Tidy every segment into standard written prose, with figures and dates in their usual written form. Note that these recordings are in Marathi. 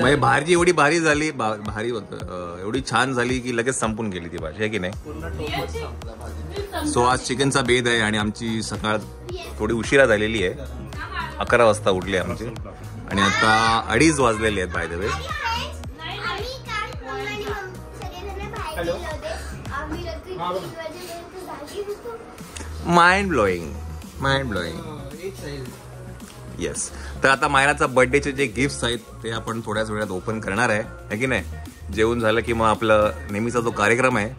म्हणजे भाजी एवढी भारी झाली, भारी एवढी छान झाली की लगेच संपून गेली ती भाजी, आहे की नाही. सो आज चिकनचा बेद आहे आणि आमची सकाळ थोडी उशिरा झालेली आहे. 11 वाजता उठली आमची आणि आता 2:30 वाजलेले आहेत by the way. Mind blowing. Yes. तर आता मायराचा बर्थडेचे जे गिफ्ट्स आहेत ते आपण थोड्याच वेळात ओपन करणार आहे की नाही. जेवण झालं की मग आपलं नेहमीचा जो कार्यक्रम आहे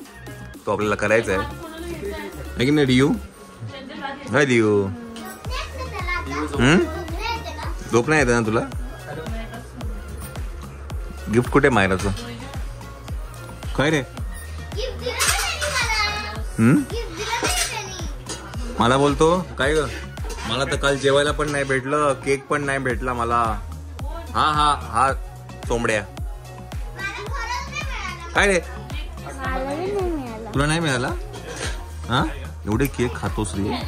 तो आपल्याला करायचा आहे की नाही. डियू काय डियू झोप नाही येते ना तुला. गिफ्ट कुठे मायराचं काय रे. मला बोलतो काय ग, मला तर काल जेवायला पण नाही भेटलं, केक पण नाही भेटला मला. हा चोंबड्या काय रे, तुला नाही मिळाला. हा एवढे केक खातोस रे.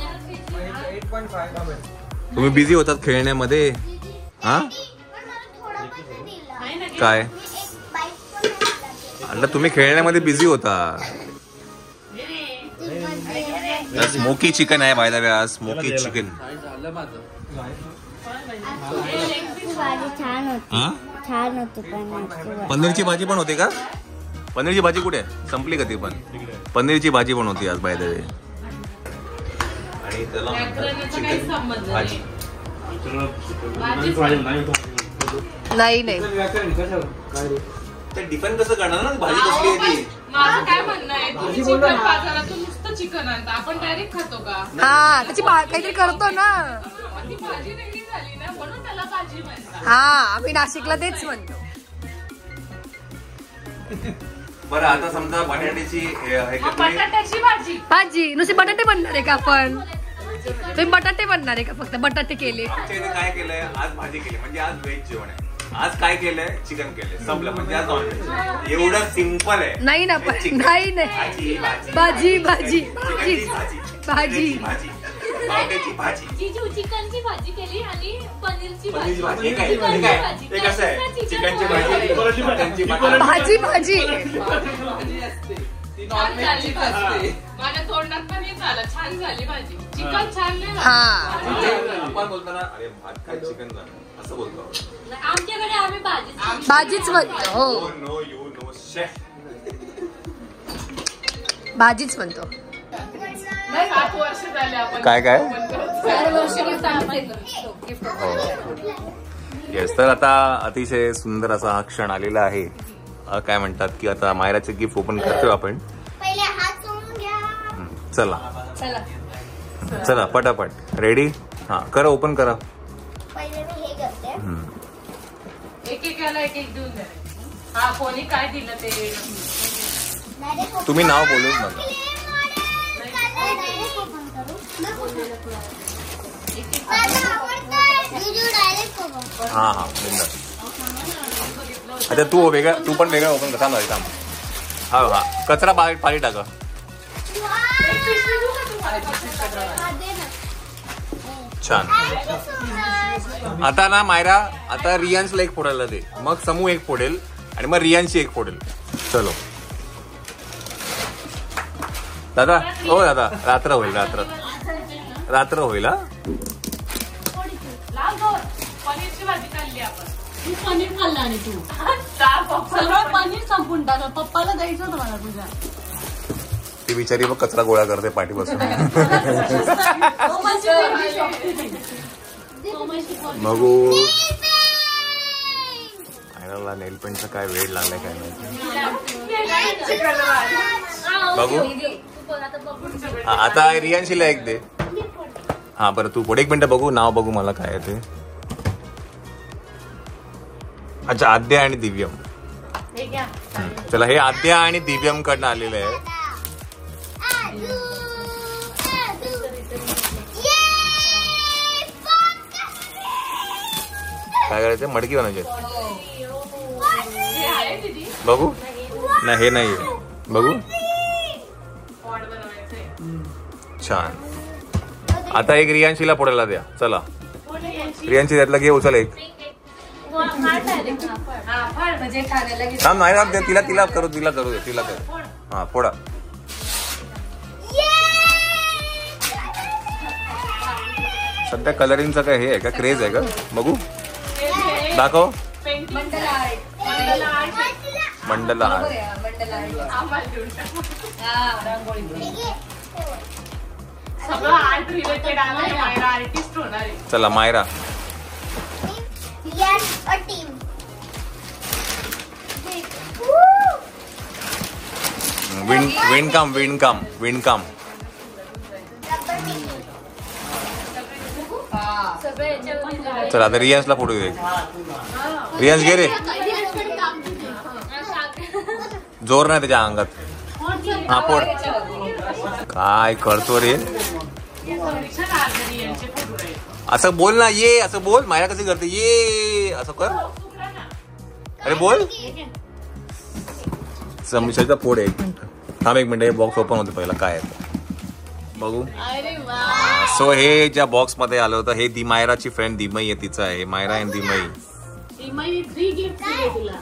तुम्ही बिझी होतात खेळण्यामध्ये. हा काय आता तुम्ही खेळण्यामध्ये बिझी होता. स्मोकी चिकन आहे बाय द वे. आज स्मोकी चिकन. पनीरची भाजी पण होती का. पनीरची भाजी कुठे संपली का ती पण. पनीरची भाजी पण होती आज बाय द वे. आणि नाही डिपेंड कसं करणार ना भाजी कसली आहे ती. माझं काय म्हणणं आहे, तुम्ही चिकन बाजारातून नुसतं चिकन आणता, आपण डायरेक्ट खातो का. हा त्याची काहीतरी करतो ना. ती भाजी वेगळी झाली ना म्हणून त्याला भाजी म्हणतात. हा आम्ही नाशिकला तेच म्हणतो. बरं आता समजा बटाट्याची बटाट्याची भाजी नुसते बटाटे बनणार आहे का आपण. तुम्ही बटाटे बनणार आहे का फक्त बटाटे केले. आमच्या इथे काय केलंय आज भाजी केली म्हणजे आज व्हेज जेवण आहे. आज काय केलंय चिकन केलंय संपलं म्हणजे आज नॉनव्हेज. एवढं सिंपल आहे. नाही ना पण नाही भाजी भाजी भाजी भाजी भाजी भाजी चिकनची भाजी केली आणि पनीरची भाजी. हे कसं आहे चिकनची भाजी भाजी भाजी. माझ्या तोंडात पण हे झालं, छान झाली भाजी. चिकन छान नाही. आपण बोलताना अरे भात काय चिकन झालं असं बोलतो. आमच्याकडे आम्ही भाजीच म्हणतो. हो नो यू नो शेफ भाजीच म्हणतो. 7 वर्ष झाले आपण काय येस. तर आता अतिशय सुंदर असा हा क्षण आलेला आहे. काय म्हणतात की आता मायराचे गिफ्ट ओपन करतोय आपण. चला चला पटापट रेडी. हा करा ओपन करा. एक याला एक देऊन द्या. हा कोणी काय दिलं ते तुम्ही नाव बोलूच नका. हा अच्छा तू वेगळा, तू पण वेगळा ओपन कर. थांब. हा कचरा पाणी टाका. छान. आता ना मायरा आता रियांशला एक फोडायला दे, मग समूह एक फोडेल आणि मग रियांशी एक फोडेल. चलो दादा. हो दादा रात्र होईल. रात्र होईल. पनीरची भाजी खाल्ली आपण. तू पनीर खाल्लं आणि तू सगळं पनीर संपून टाकलं. पप्पाला द्यायचं होतं मला तुझ्या. ती बिचारी मग कचरा गोळा करते पाठीपासून. बघू फायनलला नेल पेंटचा काय वेळ लागलाय काय माहिती. बघू आता रियांशीला एक दे. हा बरं तू पुढे एक मिनिट बघू नाव बघू मला काय आहे ते. अच्छा आद्या आणि दिव्यम. चला हे आद्या आणि दिव्यम कडनं आलेलं आहे. काय करायचं मडकी बनायचे बघू. नाही हे नाही बघू. छान. आता एक रियांशीला फोडायला द्या. चला रियांशी त्यातला घे उचल एक. जे ठाण्याला गेले. थांब नाही राहत, तिला करू दे. हा फोडा. सध्या कलरिंगचा काय हे आहे का, क्रेज आहे का? बघू दाखव. मंडला आर्ट. मंडला आर्ट. मंडला आर्ट. आम्हाला देऊन टाक. सगळं आर्ट रिलेटेड आहे. मायरा आर्टिस्ट होणार आहे. चला मायरा. विंडकाम. चला आता रियान्सला फोटो दे. रियान्स घे रे, जोर नाही त्याच्या अंगात. हा फोड. काय करतो रे, असं बोल ना. ये असं बोल. मायरा कशी करते, ये असं कर. अरे बोल. समिशाचा फोड आहे. एक मिनिट थांब, एक मिनिट. हे बॉक्स ओपन होते पहिला, काय आहे बघू. सो हे ज्या बॉक्स मध्ये आलं होतं, हे दी मायराची फ्रेंड दिमई आहे, तिचं आहे. मायरा अँड दिमई. 3 गिफ्ट दिले तुला.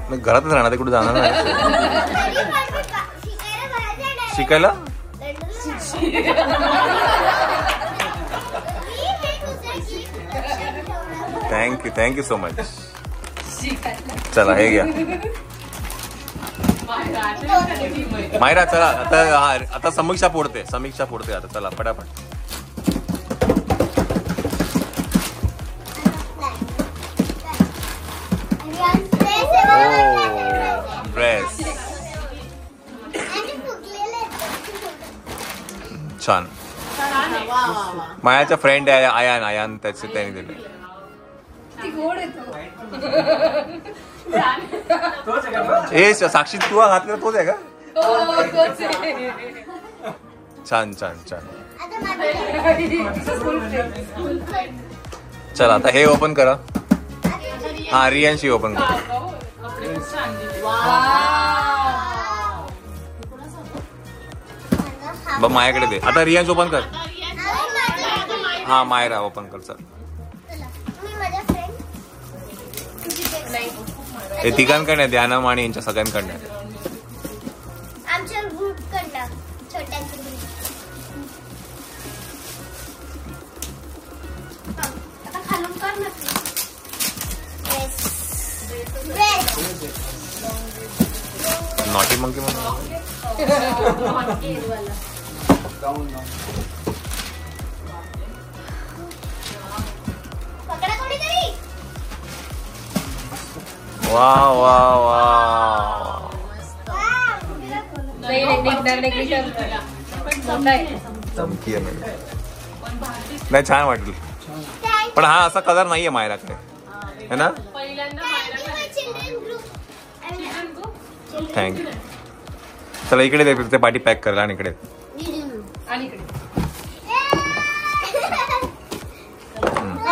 मग घरातच राहणार, ते कुठे जाणार नाही. शिकायला. Thank you so much. चला हे घ्या मायरा. चला आता समीक्षा फोडते आता. चला पटापट. ड्रेस छान. मायाचा फ्रेंड आहे आयान त्याचे त्याने दिले. ए साक्षी तू घातलेला तोच आहे का? छान. चला आता हे ओपन करा. हा रियांशी ओपन करा. बघ माझ्याकडे दे. आता रियांश ओपन कर. हा मायरा ओपन कर. चल हे तिघांकडे आहे, ध्यानम आणि यांच्या सगळ्यांकडे आहे. आमच्या ग्रुप कडनं छोट्यांचं ग्रुप. आता खालून कर ना. नॉटी मंकी म्हणून पकडा कोणीतरी. वा चमकी आहे नाही. छान वाटेल पण हा असा कलर नाहीये मायराकडे है ना. थँक्यू. चला इकडे दे ते पाठी पॅक करायला. आणि इकडे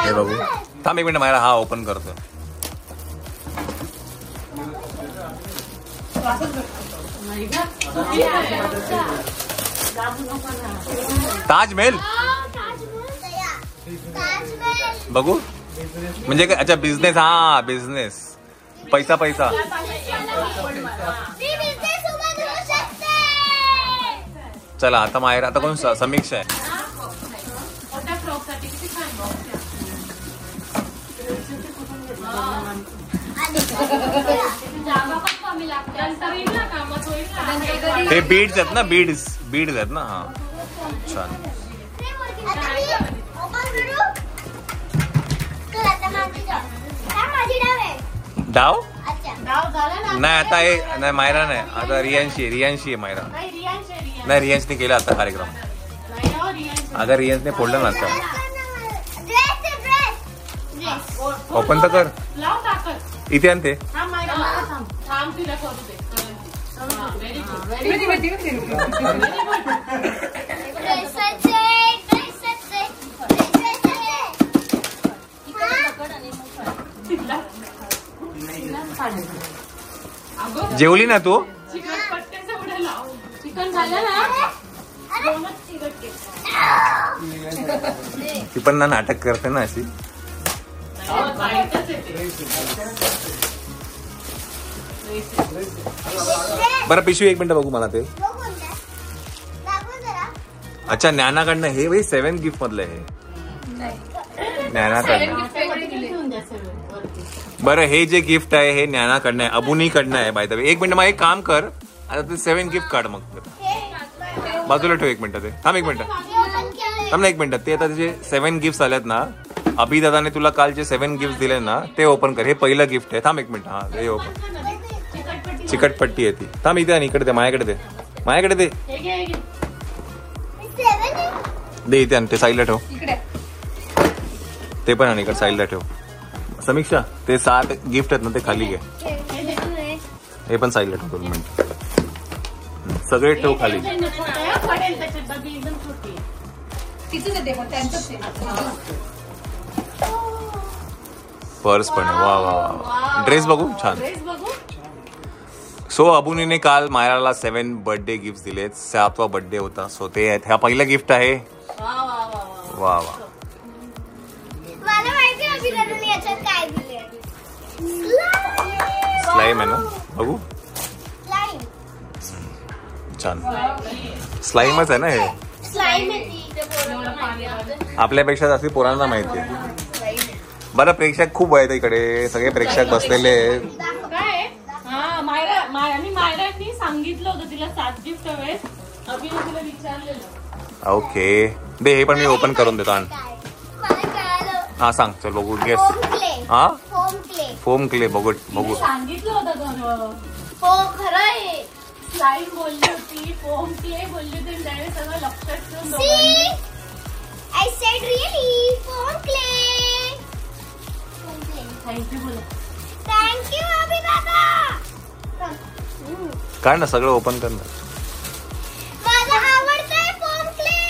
हे बघू. थांब एक मिनिट मायरा. हा ओपन करतो. ताजमहल बघू म्हणजे काय. अच्छा बिझनेस. हा बिझनेस. पैसा. चला आता मायरा. आता कोण समीक्षा आहे. ते बीड्स आहेत ना. बीड्स आहेत ना. हा छान. डाव नाही आता हे नाही. मायरा नाही आता. रियांशी आहे मायरा. नाही रियांशने केला आता कार्यक्रम. अगर रियांशने फोडलं ना आता. ओपन तर कर. इथे आणते. जेवली ना तू. चिकन झालं ना. ती पण ना नाटक करते ना अशी. बरं पिशवी एक मिनिट बघू मला ते. अच्छा ज्ञानाकडनं हे भाई 7 गिफ्ट मधलं आहे. ज्ञानाकडनं. बरं हे जे गिफ्ट आहे हे ज्ञानाकडनं आहे, अबुनीकडनं आहे बाय द वे. एक मिनिट मग एक काम कर, आता ते 7 गिफ्ट काढ मग बाजूला ठेव. एक मिनिट ते थांब, एक मिनिट थांब ना एक मिनिट. ते आता जे 7 गिफ्ट आलेत ना, अभि दादाने तुला काल जे 7 गिफ्ट दिले ना ते ओपन कर. हे पहिलं गिफ्ट आहे. थांब एक मिनिट. हा हे ओपन. चिकटपट्टी आहे ती. थांब इथे आणि इकडे दे, माझ्याकडे दे, माझ्याकडे दे. दे इथे आणि ते साईडला ठेव. ते पण आणि इकडे साईडला ठेव. समीक्षा ते 7 गिफ्ट आहेत ना ते खाली घे. हे पण साईडला ठेव 2 मिनिट. सगळे ठेव खाली. पर्स पण आहे. वा वा वा. ड्रेस बघू छान. सो अबुनीने काल मायराला 7 बर्थडे गिफ्ट दिलेत. 7वा बर्थडे होता. सो ते आहेत. हा पहिला गिफ्ट आहे. वा वा. मला माहिती आहे अभिनंदन याच्यात काय दिले. स्लाइम आहे ना, बघू स्लाइम. छान. स्लाइमच आहे ना हे. स्लाइम आहे ती. आपल्यापेक्षा जास्त पोरांना माहिती आहे. बरं प्रेक्षक खूप आहेत इकडे, सगळे प्रेक्षक बसलेले आहेत. काय हा मायरांनी सांगितलं होतं तिला 7 गिफ्ट हवे. अभिने तिला विचारलेलं. ओके दे, हे पण मी ओपन करून देतो. आण मला कळालं. हा सांग चल बघू. गेस. Foam clay. हा फोम क्ले. Foam clay. बघू बघू. सांगितलं होतं खरं. हो खरं आहे. स्लाइम बोलली होती, फोम क्ले बोलली होती. त्याने सगळं लक्षात ठेवून See, दोघांनी. I said really. Foam clay. Foam clay. Thank you बोला. Thank you अभि दादा. काय ना सगळं ओपन कर ना. मला आवडतंय फोम क्ले.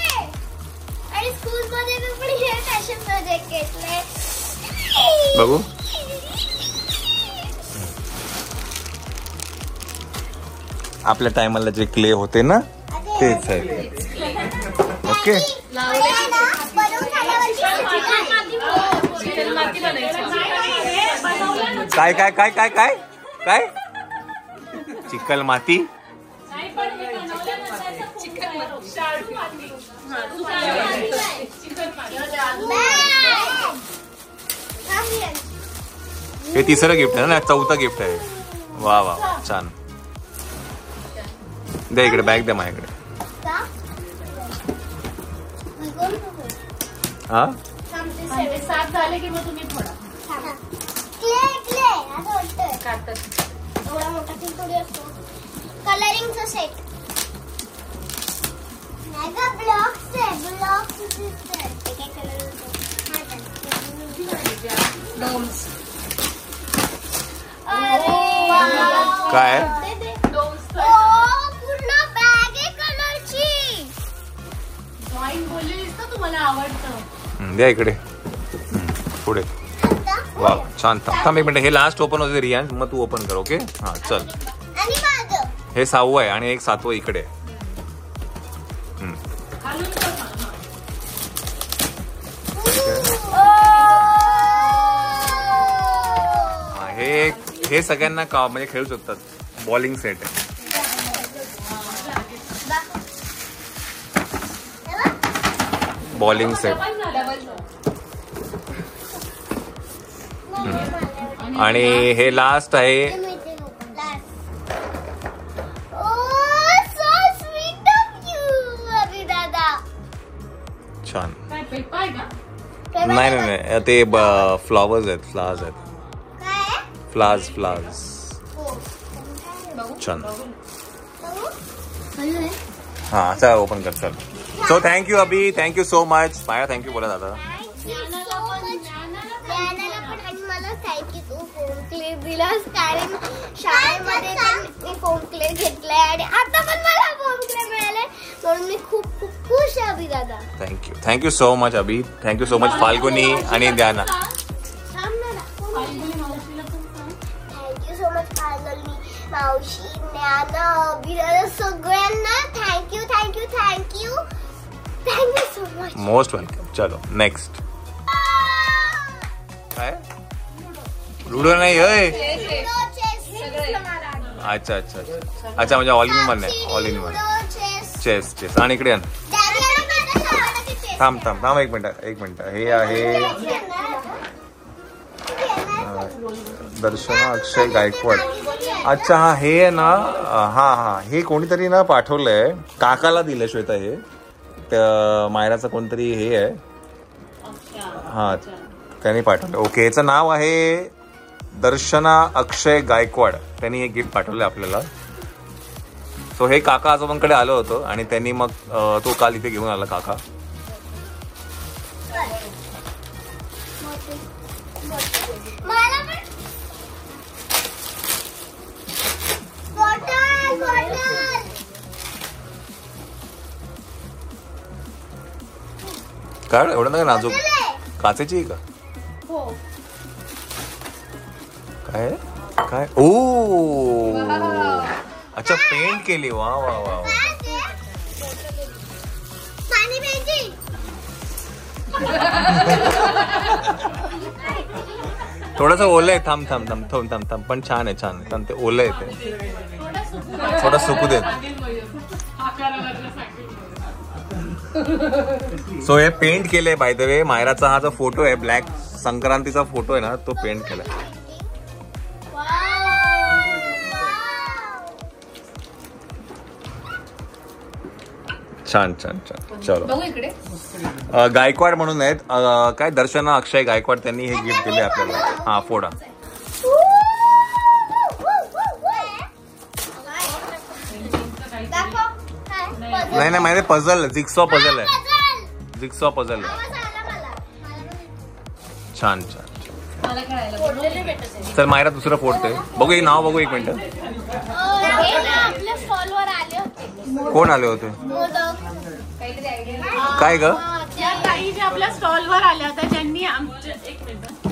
आणि स्कूल मध्ये मी पण हे फॅशन प्रोजेक्ट घेतलंय. बघू. आपल्या टायमाला जे क्ले होते ना तेच आहे. ओके काय काय काय काय काय काय चिकल माती. हे तिसरं गिफ्ट आहे ना, 4थं गिफ्ट आहे. वा वा छान. दे इकडे बॅग दे माझ्याकडे. हा 7 झाले की मग तुम्ही थोडा क्ले क्ले असं वाटतंय. एवढा मोठा क्ले थोडी असतो. कलरिंगचा सेट नाही का. ब्लॉक्स आहे. ब्लॉक्स दिसतात. एक एक कलर काय पूर्ण बॅग आहे कलरची. ड्रॉइंग बोललीस ना तुम्हाला आवडतं. द्या इकडे पुढे. वा छान. थांब एक मिनिट. हे लास्ट ओपन होते रियान, मग तू ओपन कर. ओके हा चल. आणि माझं हे 6वं आहे आणि एक 7वं इकडे. हे सगळ्यांना का म्हणजे खेळू शकतात. बॉलिंग सेट आहे. Bowling set. आणि हे लास्ट आहे. छान. काय पेपर आहे का? नाही नाही नाही ते फ्लॉवर्स आहेत. फ्लावर्स आहेत. फ्लावर्स. छान. हा चल ओपन कर चल. So thank you Abhi. Thank you so much. Maya thank you बोला दादा. दिलास कारण शाळेमध्ये मी फोम क्ले घेतलाय आणि आता पण मला फोम क्ले मिळाले म्हणून मी खूप खूप खुश आहे अभि दादा. Thank you so much Abhi. Thank you so much Falguni आणि Dnyana. Thank you so much Falguni मावशी ज्ञाना अभि दादा सगळ्यांना thank you thank you thank you. Thank you so much. Most welcome. चलो नेक्स्ट. काय लुडो नाही होय. अच्छा अच्छा अच्छा अच्छा म्हणजे ऑल इन वन आहे. All in one chess chess. आणि इकडे थांब थांब थांब एक मिनिट. हे आहे दर्शना अक्षय गायकवाड. अच्छा हा हे आहे ना. हा हे कोणीतरी ना पाठवलंय. काकाला दिलं श्वेता. हे त्या मायराचं कोणतरी हे आहे. हा त्यांनी पाठवलं. ओके याचं नाव आहे दर्शना अक्षय गायकवाड. त्यांनी हे गिफ्ट पाठवलं आपल्याला. सो हे काका आजोबांकडे आलं होतं आणि त्यांनी मग तो काल इथे घेऊन आला काका. काय एवढं ना नाजूक काचेची आहे का काय काय. ओ अच्छा पेंट केली. वा वा वा. थोडस ओलं आहे. थांब थांब थांब थांब थांब थांब पण छान आहे छान आहे. ते ओलं आहे ते थोडं सुकू देत. सो हे पेंट केलंय बाय द वे. मायराचा हा जो फोटो आहे ब्लॅक संक्रांतीचा फोटो आहे ना तो पेंट केलाय. छान छान छान. चलो गायकवाड म्हणून आहेत. काय दर्शना अक्षय गायकवाड त्यांनी हे गिफ्ट दिले आपल्याला. हा फोडा. नाही नाही माहिती पझल जिक्सॉ पझल आहे. जिक्सॉ पझल आहे. छान छान. चल मायरा दुसरं फोडते. बघू एक नाव बघू. एक मिनिट. कोण आले होते काय ग. या ताई ज्या आपल्या स्टॉलवर आल्या होत्या त्यांनी आमच्या एक मिनिट.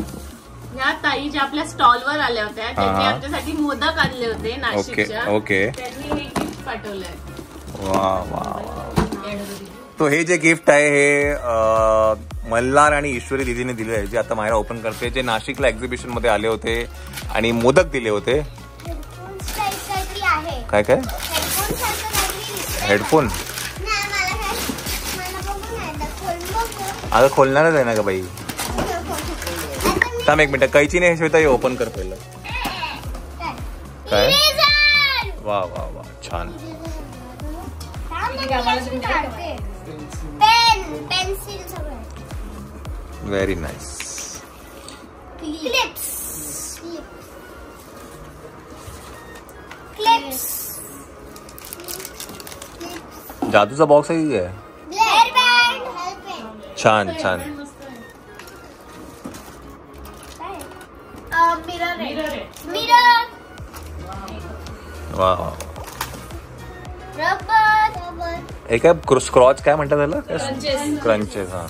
या ताई ज्या आपल्या स्टॉलवर आल्या होत्या त्यांनी आमच्यासाठी मोदक आणले होते नाशिकच्या. ओके त्यांनी हे गिफ्ट पाठवलंय. वा वा वा. तो हे जे गिफ्ट आहे हे मल्हार आणि ईश्वरी दिदीने दिले आहे जे आता मायरा ओपन करते. जे नाशिकला एक्झिबिशन मध्ये आले होते आणि मोदक दिले होते. काय काय हेडफोन. अगं खोलणारच आहे ना ग बाई. थांब एक मिनिट. कैचीने श्वेता हे ओपन कर पहिलं. काय वा वा वा छान. Very nice. जादूचा बॉक्स आहे. छान छान. वा वा. हे काय स्क्रॉच काय म्हणतात त्याला. क्रंचेस. हा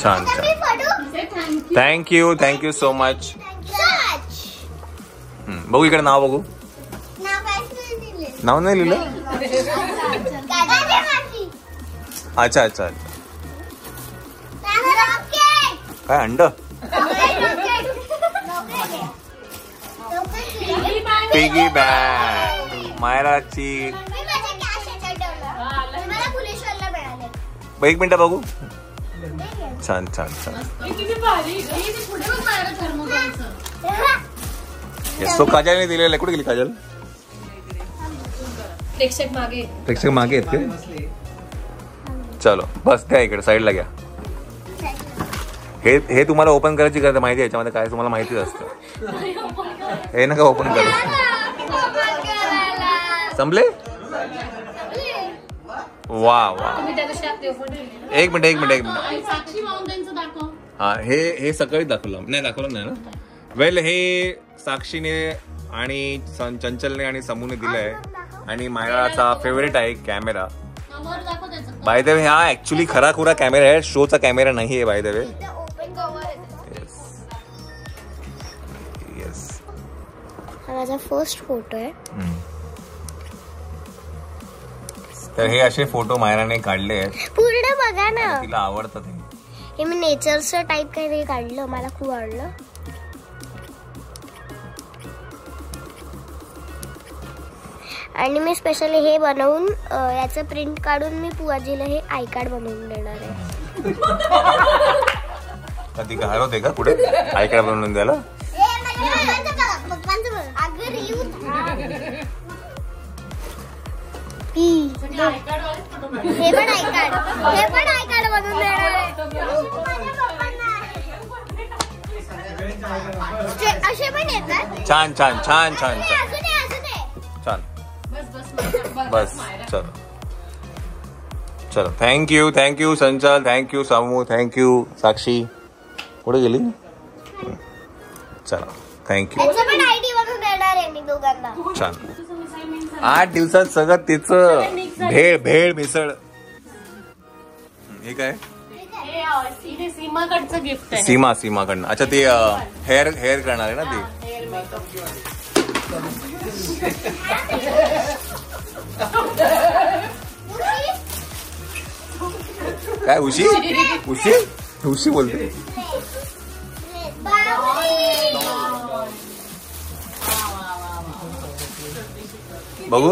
छान छान. Thank you so much. बघू इकडे नाव बघू. नाव नाही लिहिलं. अच्छा अच्छा अच्छा. काय अंड. Piggy bank मायराची. एक मिनिट बघू. छान छान छान. तो काजलने दिलेला. कुठे गेली काजल. प्रेक्षक मागे आहेत ते. चलो बस त्या इकडे साईडला घ्या. हे तुम्हाला ओपन करायची गरज माहिती. याच्यामध्ये काय तुम्हाला माहितीच असतं. हे नका ओपन करू. संपले. वा वा. एक मिनिट. हा हे सकाळी दाखवलं नाही ना. वेल हे साक्षीने आणि चंचलने आणि समूने दिलंय आणि मायराचा फेवरेट आहे कॅमेरा. बाय द वे हा ऍक्च्युली खरा खुरा कॅमेरा आहे. शोचा कॅमेरा नाही आहे बाय द वे. येस हा माझा फर्स्ट फोटो आहे. तर हे असे फोटो मायराने काढले आहेत. पूर्ण बघा ना. तिला आवडतात हे मी नेचरचं टाईप काहीतरी काढलं, मला खूप आवडलं. आणि मी स्पेशली हे बनवून याचं प्रिंट काढून मी पुआजीला हे आय कार्ड बनवून देणार आहे. ती का हरवते का कुठे आय कार्ड बनवून द्यायला? हे पण आय कार्ड बनवून देणार आहे. असे पण येतात. छान छान छान छान छान छान. बस चलो चलो. थँक्यू संचल, थँक्यू सामू, थँक्यू साक्षी. कुठे गेली? चला थँक्यू. पण आयडी बनवून देणार आहे मी दोघांना. छान. 8 दिवसात सगळं तिचं भेळ मिसळ. हे काय? सीमाकडचं गिफ्ट आहे. सीमाकडनं. अच्छा ते हेअर करणार आहे ना ते. काय उशी बोलते. बघू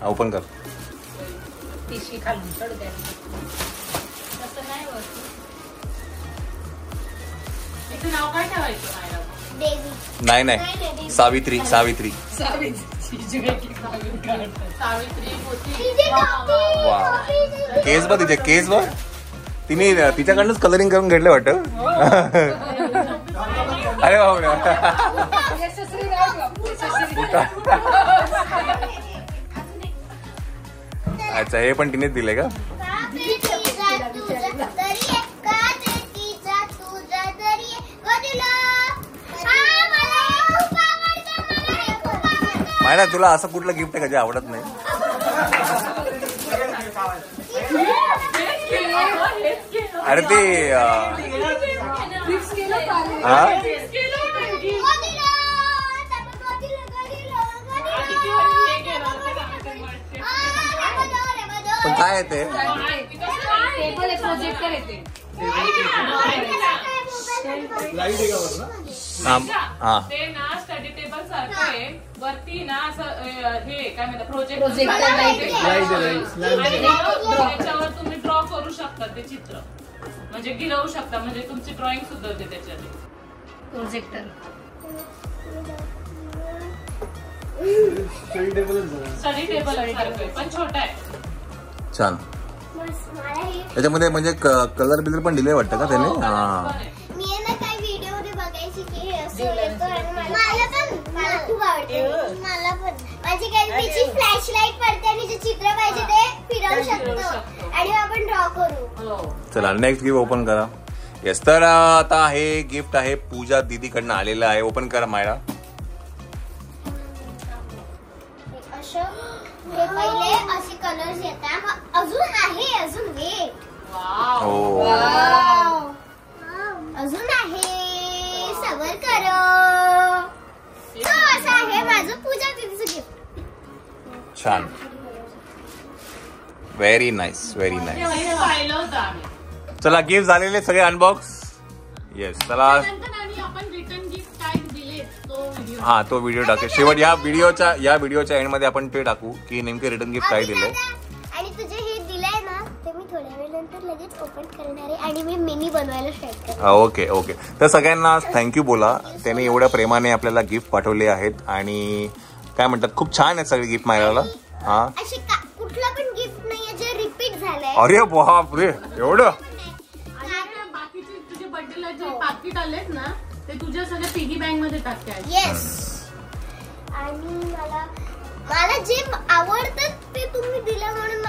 ओपन कर. नाव काय ठेवायचं? नाही सावित्री. वा केस बघ तिचे केस बघ. तिने तिच्याकडनंच कलरिंग करून घेतलं वाटत. अरे बाबा. अच्छा हे पण तिनेच दिले का? मायरा तुला असं कुठलं गिफ्ट आहे का जे आवडत नाही? अरे ते पण काय आहे ते? प्रोजेक्टर येते. ते ना स्टडी टेबल सारखं आहे. वरती ना असं हे काय म्हणतात प्रोजेक्टर. त्याच्यावर तुम्ही ड्रॉ करू शकता ते चित्र, म्हणजे गिरवू शकता, म्हणजे तुमची ड्रॉइंग सुद्धा होते त्याच्यात. प्रोजेक्टर स्टडी टेबल सारखं पण छोटा आहे. छान. त्याच्यामध्ये म्हणजे कलर बिलर पण दिले वाटतं का त्याने? मी ना काही व्हिडिओ मध्ये बघायची की हे असं येतं आणि मला खूप आवडते. मला पण माझी गॅलरीची फ्लॅश लाईट पडते आणि जे चित्र पाहिजे ते फिरवू शकतो आणि आपण ड्रॉ करू. चला नेक्स्ट गिफ्ट ओपन करा. येस तर आता हे गिफ्ट आहे पूजा दीदीकडनं आलेलं आहे. ओपन करा मायरा. हे पहिले असे कलर्स येतात. अजून वेट. अजून आहे सबर करो. असं आहे माझं पूजा दीदीचं गिफ्ट. छान. Very nice. पाहिलं होतं आम्ही. चला गिफ्ट झालेले सगळे अनबॉक्स. येस चला आपण रिटर्न गिफ्ट काय दिले तो व्हिडिओ टाकेल शेवट. या व्हिडिओच्या एंड मध्ये आपण ते टाकू की नेमके रिटर्न गिफ्ट काय दिले. आणि तुझे हे दिलंय ना ते मी थोड्या वेळानंतर लगेच ओपन करणार आहे आणि मी मिनी बनवायला स्टार्ट करणार. ओके. तर सगळ्यांना थँक्यू बोला. त्यांनी एवढ्या प्रेमाने आपल्याला गिफ्ट पाठवले आहेत आणि काय म्हणतात खूप छान आहेत सगळे गिफ्ट मायराला. अशी कुठलं पण गिफ्ट नाहीये जे रिपीट झालंय. अरे बाप रे एवढं. बाकीचे तुझे बर्थडेला जे पाकिट आलेत ना ते तुझ्या सगळ्या पिगी बँक मध्ये टाकते. येस. आणि मला जे आवडतात ते तुम्ही दिलं म्हणून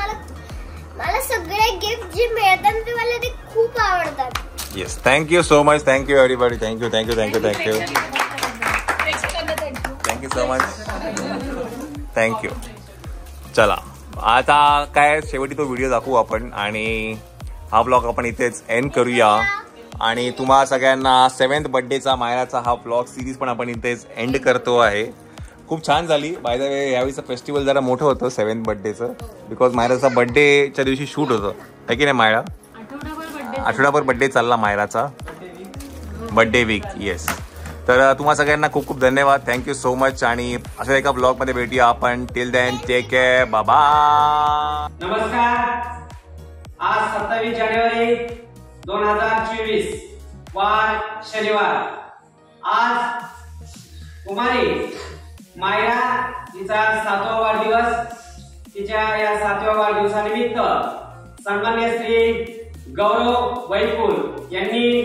मला सगळे गिफ्ट जे मिळतात ते मला ते खूप आवडतात. Yes thank you so much. Thank you everybody. Thank you so much. Thank you. चला आता काय शेवटी तो व्हिडिओ दाखवू आपण आणि हा ब्लॉग आपण इथेच एंड करूया आणि तुम्हा सगळ्यांना 7th बर्थडेचा मायराचा हा ब्लॉग सिरीज पण आपण इथेच एंड करतो आहे. खूप छान झाली. बाय द वे यावेळीचं फेस्टिवल जरा मोठं होतं 7th बर्थडेचं, बिकॉज मायराचा बर्थडेच्या दिवशी शूट होतं है की नाही मायरा? आठवडाभर बर्थडे चालला मायराचा, बर्थडे वीक. येस. तर तुम्हा सगळ्यांना खूप खूप धन्यवाद. थँक्यू सो मच आणि अशा एका ब्लॉगमध्ये भेटूया आपण. Till then take care. Bye. नमस्कार. आज 27 जानेवारी 2024 वार शनिवार. आज कुमारी मायरा तिचा 7वा वाढदिवस. तिच्या या 7व्या वाढदिवसानिमित्त सन्माननीय श्री गौरव वैकुल यांनी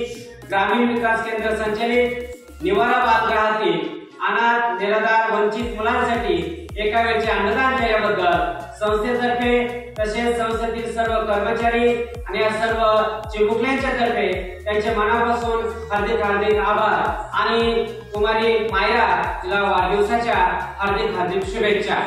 ग्रामीण विकास केंद्र संचलित निवारा बालगृहातील अनाथ निराधार वंचित मुलांसाठी एका वेळचे अन्नदान केल्याबद्दल संस्थेतर्फे तसेच संस्थेतील सर्व कर्मचारी आणि या सर्व चिमुकल्यांच्या तर्फे त्यांचे मनापासून हार्दिक हार्दिक आभार आणि कुमारी मायरा तिला वाढदिवसाच्या हार्दिक हार्दिक शुभेच्छा.